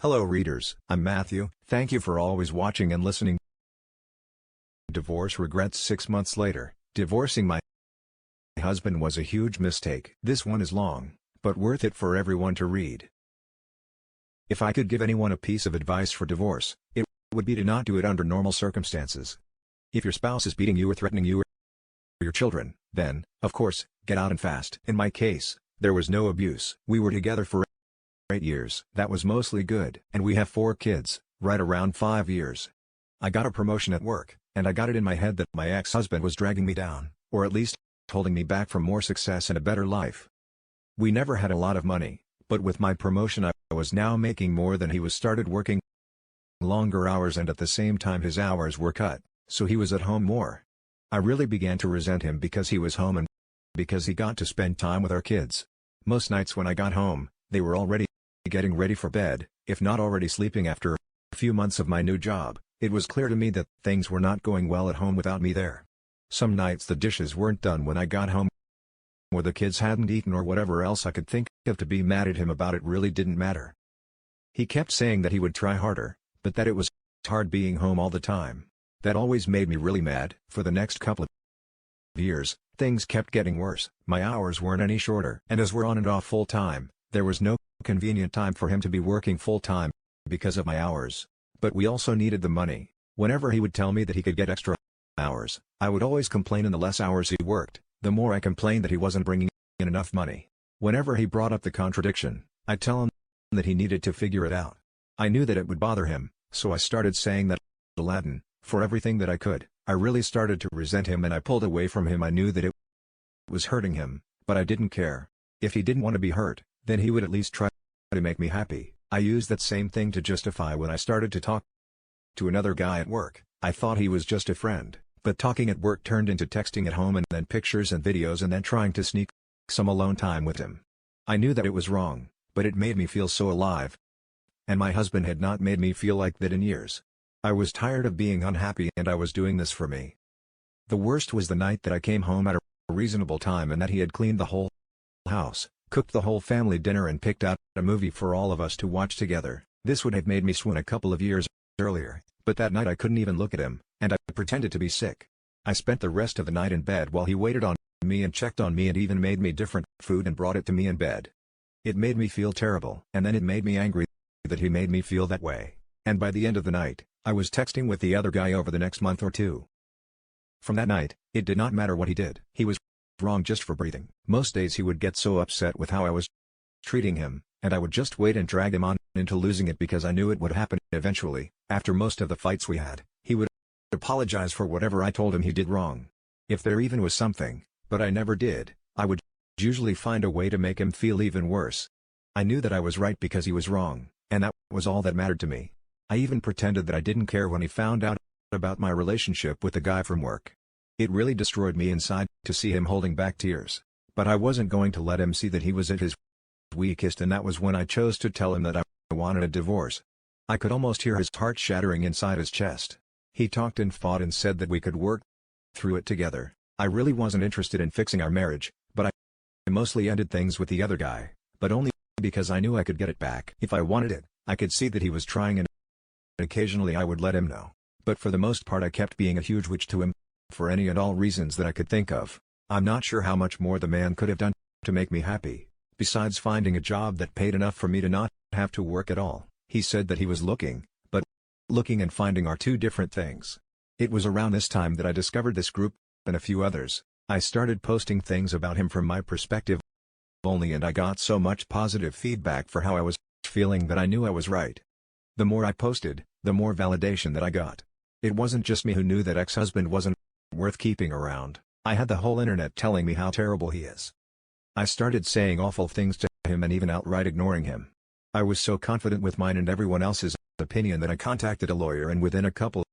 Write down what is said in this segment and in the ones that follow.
Hello readers, I'm Matthew. Thank you for always watching and listening. Divorce regrets 6 months later. Divorcing my husband was a huge mistake. This one is long, but worth it for everyone to read. If I could give anyone a piece of advice for divorce, it would be to not do it under normal circumstances. If your spouse is beating you or threatening you or your children, then, of course, get out and fast. In my case, there was no abuse. We were together for 8 years. That was mostly good. And we have 4 kids, right around 5 years. I got a promotion at work, and I got it in my head that my ex-husband was dragging me down, or at least holding me back from more success and a better life. We never had a lot of money, but with my promotion I was now making more than he was. Started working longer hours, and at the same time his hours were cut, so he was at home more. I really began to resent him because he was home and because he got to spend time with our kids. Most nights when I got home, they were already getting ready for bed, if not already sleeping. After a few months of my new job, it was clear to me that things were not going well at home without me there. Some nights the dishes weren't done when I got home, or the kids hadn't eaten, or whatever else I could think of to be mad at him about. It really didn't matter. He kept saying that he would try harder, but that it was hard being home all the time. That always made me really mad. For the next couple of years, things kept getting worse. My hours weren't any shorter, and as we're on and off full-time, there was no convenient time for him to be working full-time because of my hours. But we also needed the money. Whenever he would tell me that he could get extra hours, I would always complain, and the less hours he worked, the more I complained that he wasn't bringing in enough money. Whenever he brought up the contradiction, I'd tell him that he needed to figure it out. I knew that it would bother him, so I started saying that Aladdin, for everything that I could. I really started to resent him, and I pulled away from him. I knew that it was hurting him, but I didn't care. If he didn't want to be hurt, then he would at least try to make me happy. I used that same thing to justify when I started to talk to another guy at work. I thought he was just a friend, but talking at work turned into texting at home, and then pictures and videos, and then trying to sneak some alone time with him. I knew that it was wrong, but it made me feel so alive. And my husband had not made me feel like that in years. I was tired of being unhappy, and I was doing this for me. The worst was the night that I came home at a reasonable time, and that he had cleaned the whole house, cooked the whole family dinner, and picked out a movie for all of us to watch together. This would have made me swoon a couple of years earlier, but that night I couldn't even look at him, and I pretended to be sick. I spent the rest of the night in bed while he waited on me and checked on me, and even made me different food and brought it to me in bed. It made me feel terrible, and then it made me angry that he made me feel that way. And by the end of the night, I was texting with the other guy over the next month or two. From that night, it did not matter what he did. He was wrong just for breathing. Most days he would get so upset with how I was treating him, and I would just wait and drag him on into losing it, because I knew it would happen eventually. After most of the fights we had, he would apologize for whatever I told him he did wrong. If there even was something, but I never did, I would usually find a way to make him feel even worse. I knew that I was right because he was wrong, and that was all that mattered to me. I even pretended that I didn't care when he found out about my relationship with the guy from work. It really destroyed me inside to see him holding back tears. But I wasn't going to let him see that he was at his weakest, and that was when I chose to tell him that I wanted a divorce. I could almost hear his heart shattering inside his chest. He talked and fought and said that we could work through it together. I really wasn't interested in fixing our marriage, but I mostly ended things with the other guy, but only because I knew I could get it back. If I wanted it, I could see that he was trying, and occasionally I would let him know. But for the most part I kept being a huge witch to him, for any and all reasons that I could think of. I'm not sure how much more the man could have done to make me happy, besides finding a job that paid enough for me to not have to work at all. He said that he was looking, but looking and finding are two different things. It was around this time that I discovered this group, and a few others. I started posting things about him from my perspective only, and I got so much positive feedback for how I was feeling that I knew I was right. The more I posted, the more validation that I got. It wasn't just me who knew that ex-husband wasn't worth keeping around. I had the whole internet telling me how terrible he is. I started saying awful things to him and even outright ignoring him. I was so confident with mine and everyone else's opinion that I contacted a lawyer, and within a couple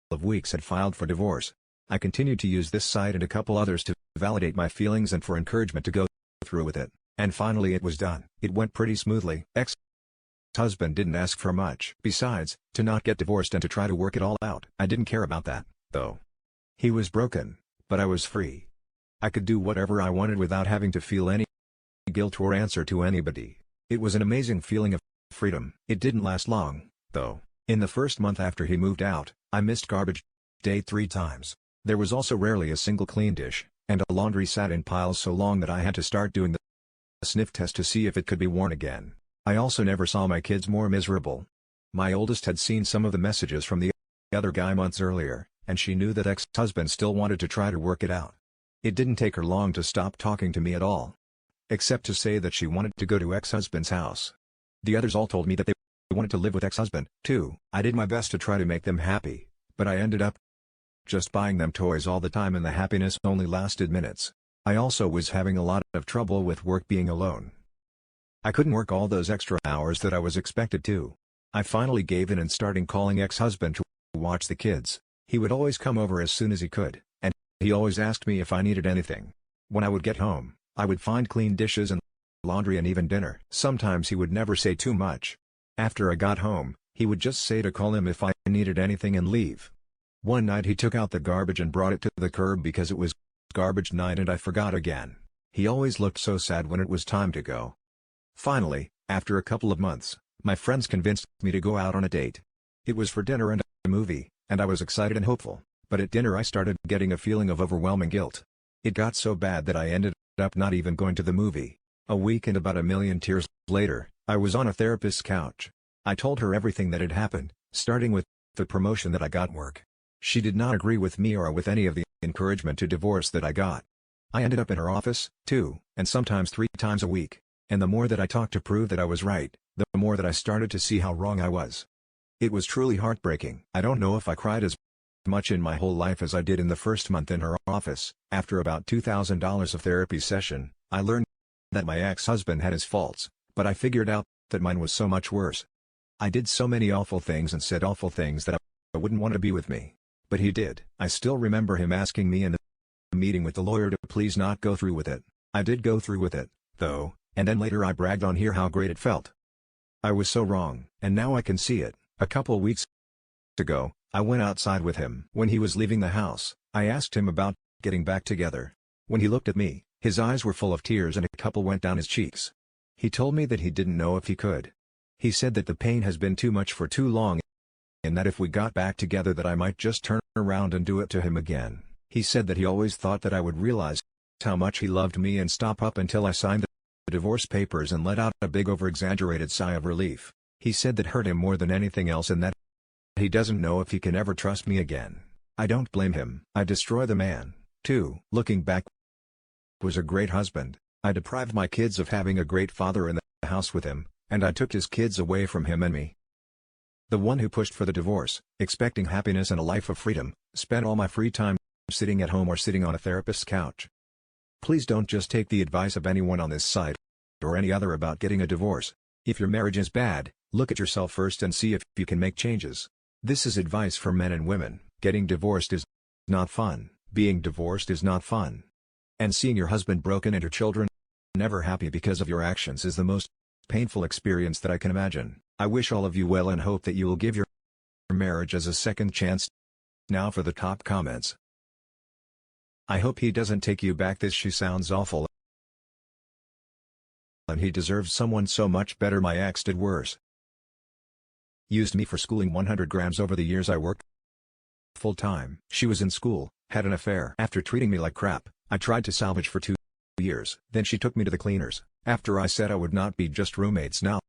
of weeks had filed for divorce. I continued to use this site and a couple others to validate my feelings and for encouragement to go through with it, and finally it was done. It went pretty smoothly. Ex-husband didn't ask for much. Besides, to not get divorced and to try to work it all out. I didn't care about that, though. He was broken, but I was free. I could do whatever I wanted without having to feel any guilt or answer to anybody. It was an amazing feeling of freedom. It didn't last long, though. In the first month after he moved out, I missed garbage day 3 times. There was also rarely a single clean dish, and a laundry sat in piles so long that I had to start doing the sniff test to see if it could be worn again. I also never saw my kids more miserable. My oldest had seen some of the messages from the other guy months earlier, and she knew that ex-husband still wanted to try to work it out. It didn't take her long to stop talking to me at all. Except to say that she wanted to go to ex-husband's house. The others all told me that they wanted to live with ex-husband, too. I did my best to try to make them happy, but I ended up just buying them toys all the time and the happiness only lasted minutes. I also was having a lot of trouble with work being alone. I couldn't work all those extra hours that I was expected to. I finally gave in and started calling ex-husband to watch the kids. He would always come over as soon as he could, and he always asked me if I needed anything. When I would get home, I would find clean dishes and laundry and even dinner. Sometimes he would never say too much. After I got home, he would just say to call him if I needed anything and leave. One night he took out the garbage and brought it to the curb because it was garbage night and I forgot again. He always looked so sad when it was time to go. Finally, after a couple of months, my friends convinced me to go out on a date. It was for dinner and a movie, and I was excited and hopeful, but at dinner I started getting a feeling of overwhelming guilt. It got so bad that I ended up not even going to the movie. A week and about 1,000,000 tears later, I was on a therapist's couch. I told her everything that had happened, starting with the promotion that I got work. She did not agree with me or with any of the encouragement to divorce that I got. I ended up in her office, 2, and sometimes 3 times a week, and the more that I talked to prove that I was right, the more that I started to see how wrong I was. It was truly heartbreaking. I don't know if I cried as much in my whole life as I did in the first month in her office. After about $2,000 of therapy session, I learned that my ex-husband had his faults, but I figured out that mine was so much worse. I did so many awful things and said awful things that I wouldn't want to be with me. But he did. I still remember him asking me in the meeting with the lawyer to please not go through with it. I did go through with it, though, and then later I bragged on here how great it felt. I was so wrong, and now I can see it. A couple weeks ago, I went outside with him. When he was leaving the house, I asked him about getting back together. When he looked at me, his eyes were full of tears and a couple went down his cheeks. He told me that he didn't know if he could. He said that the pain has been too much for too long, and that if we got back together that I might just turn around and do it to him again. He said that he always thought that I would realize how much he loved me and stop up until I signed the divorce papers and let out a big over-exaggerated sigh of relief. He said that hurt him more than anything else and that he doesn't know if he can ever trust me again. I don't blame him. I destroy the man, too. Looking back, was a great husband. I deprived my kids of having a great father in the house with him, and I took his kids away from him and me. The one who pushed for the divorce, expecting happiness and a life of freedom, spent all my free time sitting at home or sitting on a therapist's couch. Please don't just take the advice of anyone on this site, or any other about getting a divorce. If your marriage is bad, look at yourself first and see if you can make changes. This is advice for men and women. Getting divorced is not fun, being divorced is not fun. And seeing your husband broken and your children never happy because of your actions is the most painful experience that I can imagine. I wish all of you well and hope that you will give your marriage as a second chance. Now for the top comments. I hope he doesn't take you back. This she sounds awful. And he deserves someone so much better. My ex did worse. Used me for schooling 100 grams over the years I worked full time. She was in school, had an affair. After treating me like crap, I tried to salvage for 2 years. Then she took me to the cleaners. After I said I would not be just roommates now,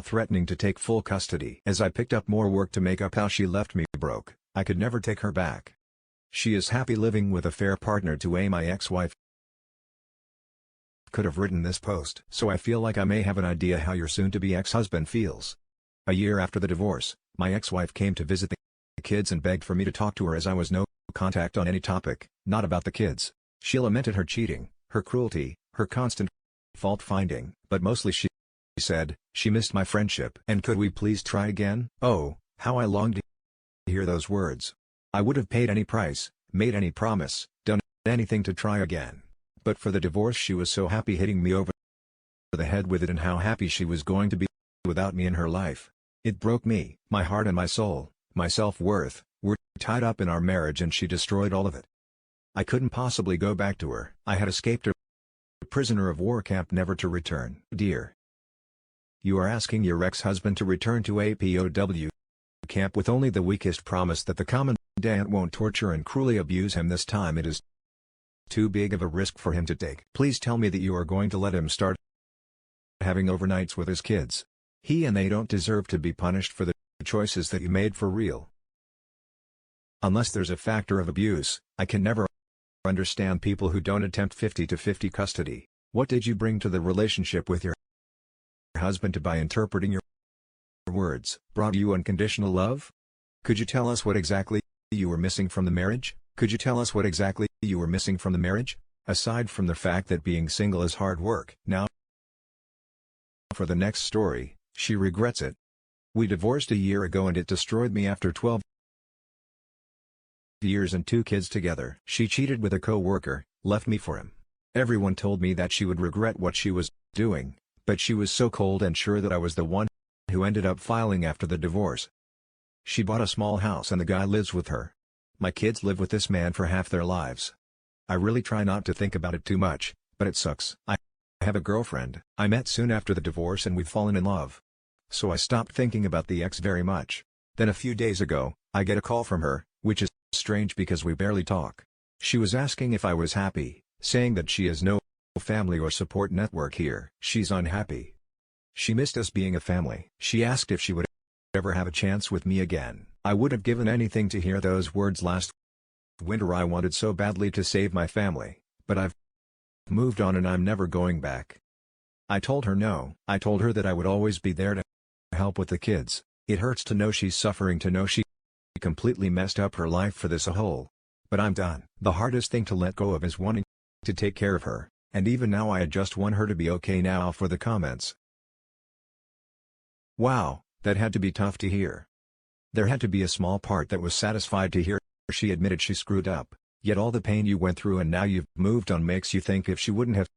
threatening to take full custody. As I picked up more work to make up how she left me broke, I could never take her back. She is happy living with a fair partner to my ex-wife. Could have written this post. So I feel like I may have an idea how your soon-to-be ex-husband feels. A year after the divorce, my ex-wife came to visit the kids and begged for me to talk to her as I was no contact on any topic, not about the kids. She lamented her cheating, her cruelty, her constant fault-finding, but mostly she said, she missed my friendship. And could we please try again? Oh, how I longed to hear those words. I would have paid any price, made any promise, done anything to try again. But for the divorce she was so happy, hitting me over the head with it, and how happy she was going to be without me in her life. It broke me. My heart and my soul, my self-worth, were tied up in our marriage, and she destroyed all of it. I couldn't possibly go back to her. I had escaped a prisoner of war camp, never to return. Dear You are asking your ex-husband to return to a POW camp with only the weakest promise that the commandant won't torture and cruelly abuse him this time. It is too big of a risk for him to take. Please tell me that you are going to let him start having overnights with his kids. He and they don't deserve to be punished for the choices that you made for real. Unless there's a factor of abuse, I can never understand people who don't attempt 50-50 custody. What did you bring to the relationship with your husband to by interpreting your words? Brought you unconditional love? Could you tell us what exactly you were missing from the marriage? Could you tell us what exactly you were missing from the marriage? Aside from the fact that being single is hard work. Now, for the next story, she regrets it. We divorced a year ago and it destroyed me. After 12 years and 2 kids together. She cheated with a co-worker, left me for him. Everyone told me that she would regret what she was doing, but she was so cold and sure that I was the one who ended up filing after the divorce. She bought a small house and the guy lives with her. My kids live with this man for half their lives. I really try not to think about it too much, but it sucks. I have a girlfriend I met soon after the divorce and we've fallen in love. So I stopped thinking about the ex very much. Then a few days ago, I get a call from her, which is strange because we barely talk. She was asking if I was happy, saying that she has no family or support network here. She's unhappy. She missed us being a family. She asked if she would ever have a chance with me again. I would have given anything to hear those words last winter. I wanted so badly to save my family, but I've moved on and I'm never going back. I told her no. I told her that I would always be there to help with the kids. It hurts to know she's suffering, to know she completely messed up her life for this a whole. But I'm done. The hardest thing to let go of is wanting to take care of her, and even now I just want her to be okay. Now for the comments. Wow, that had to be tough to hear. There had to be a small part that was satisfied to hear she admitted she screwed up, yet all the pain you went through and now you've moved on makes you think if she wouldn't have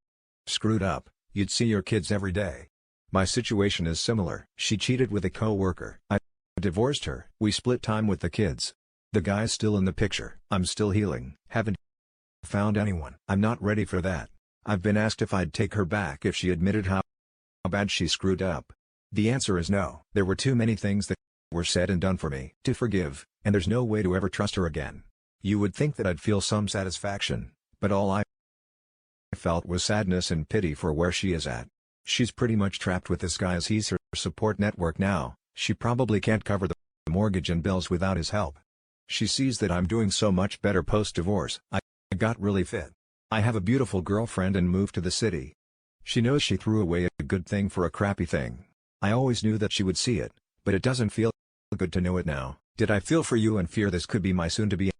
screwed up, you'd see your kids every day. My situation is similar. She cheated with a co-worker. I divorced her. We split time with the kids. The guy's still in the picture. I'm still healing. Haven't found anyone. I'm not ready for that. I've been asked if I'd take her back if she admitted how bad she screwed up. The answer is no. There were too many things that were said and done for me to forgive, and there's no way to ever trust her again. You would think that I'd feel some satisfaction, but all I felt was sadness and pity for where she is at. She's pretty much trapped with this guy as he's her support network now. She probably can't cover the mortgage and bills without his help. She sees that I'm doing so much better post-divorce. I got really fit. I have a beautiful girlfriend and moved to the city. She knows she threw away a good thing for a crappy thing. I always knew that she would see it, but it doesn't feel good to know it now. Did I feel for you and fear this could be my soon-to-be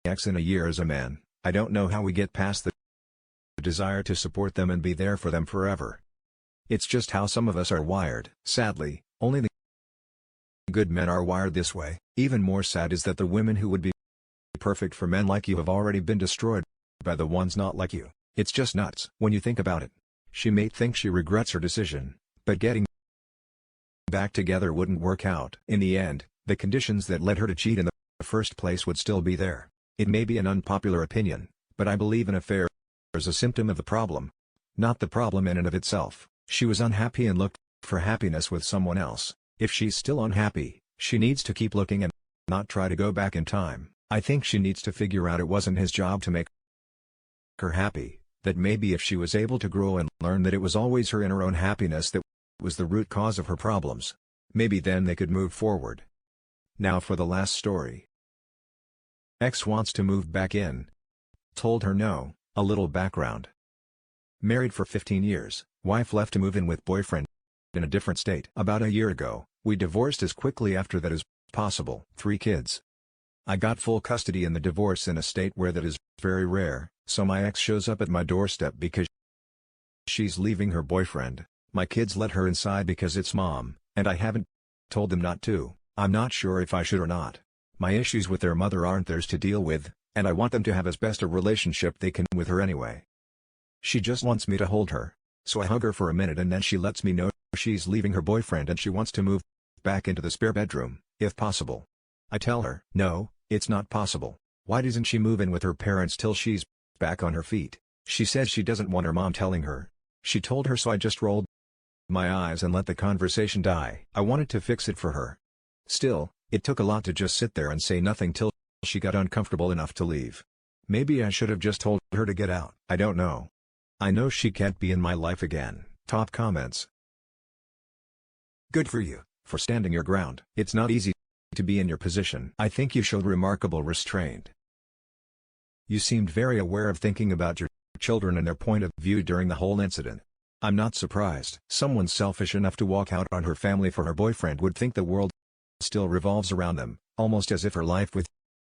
ex in a year? As a man, I don't know how we get past the desire to support them and be there for them forever. It's just how some of us are wired. Sadly, only the good men are wired this way. Even more sad is that the women who would be perfect for men like you have already been destroyed by the ones not like you. It's just nuts. When you think about it, she may think she regrets her decision, but getting back together wouldn't work out. In the end, the conditions that led her to cheat in the first place would still be there. It may be an unpopular opinion, but I believe an affair is a symptom of the problem, not the problem in and of itself. She was unhappy and looked for happiness with someone else. If she's still unhappy, she needs to keep looking and not try to go back in time. I think she needs to figure out it wasn't his job to make her happy, that maybe if she was able to grow and learn that it was always her inner own happiness that was the root cause of her problems, maybe then they could move forward. Now for the last story. Ex wants to move back in. Told her no. A little background. Married for 15 years, wife left to move in with boyfriend in a different state. About a year ago, we divorced as quickly after that as possible. 3 kids. I got full custody in the divorce in a state where that is very rare, so my ex shows up at my doorstep because she's leaving her boyfriend. My kids let her inside because it's mom, and I haven't told them not to. I'm not sure if I should or not. My issues with their mother aren't theirs to deal with, and I want them to have as best a relationship they can with her anyway. She just wants me to hold her, so I hug her for a minute and then she lets me know she's leaving her boyfriend and she wants to move back into the spare bedroom, if possible. I tell her, no, it's not possible. Why doesn't she move in with her parents till she's back on her feet? She says she doesn't want her mom telling her. She told her, so I just rolled my eyes and let the conversation die. I wanted to fix it for her. Still, it took a lot to just sit there and say nothing till she got uncomfortable enough to leave. Maybe I should have just told her to get out. I don't know. I know she can't be in my life again. Top comments. Good for you, for standing your ground. It's not easy to be in your position. I think you showed remarkable restraint. You seemed very aware of thinking about your children and their point of view during the whole incident. I'm not surprised. Someone selfish enough to walk out on her family for her boyfriend would think the world still revolves around them, almost as if her life with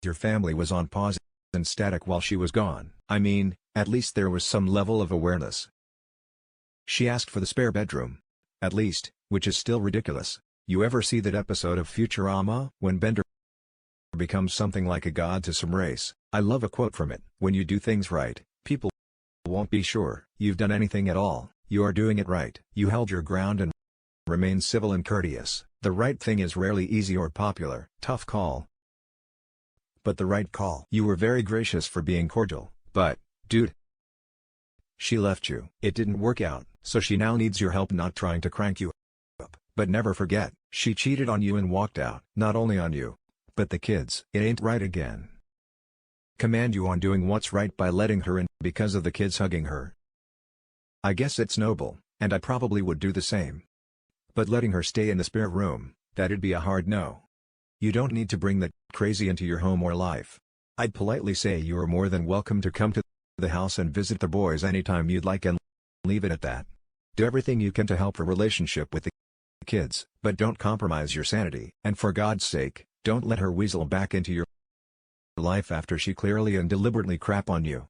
your family was on pause and static while she was gone. I mean, at least there was some level of awareness. She asked for the spare bedroom. At least, which is still ridiculous. You ever see that episode of Futurama, when Bender becomes something like a god to some race? I love a quote from it. When you do things right, people won't be sure you've done anything at all. You are doing it right. You held your ground and remain civil and courteous. The right thing is rarely easy or popular. Tough call, but the right call. You were very gracious for being cordial, but, dude, she left you. It didn't work out, so she now needs your help, not trying to crank you up. But never forget, she cheated on you and walked out. Not only on you, but the kids. It ain't right again. Command you on doing what's right by letting her in because of the kids hugging her. I guess it's noble, and I probably would do the same. But letting her stay in the spare room, that'd be a hard no. You don't need to bring that crazy into your home or life. I'd politely say you are more than welcome to come to the house and visit the boys anytime you'd like and leave it at that. Do everything you can to help her relationship with the kids, but don't compromise your sanity. And for God's sake, don't let her weasel back into your life after she clearly and deliberately crap on you.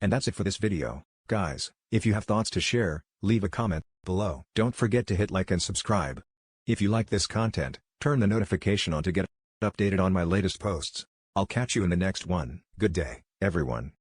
And that's it for this video, guys. If you have thoughts to share, leave a comment below. Don't forget to hit like and subscribe. If you like this content, turn the notification on to get updated on my latest posts. I'll catch you in the next one. Good day, everyone.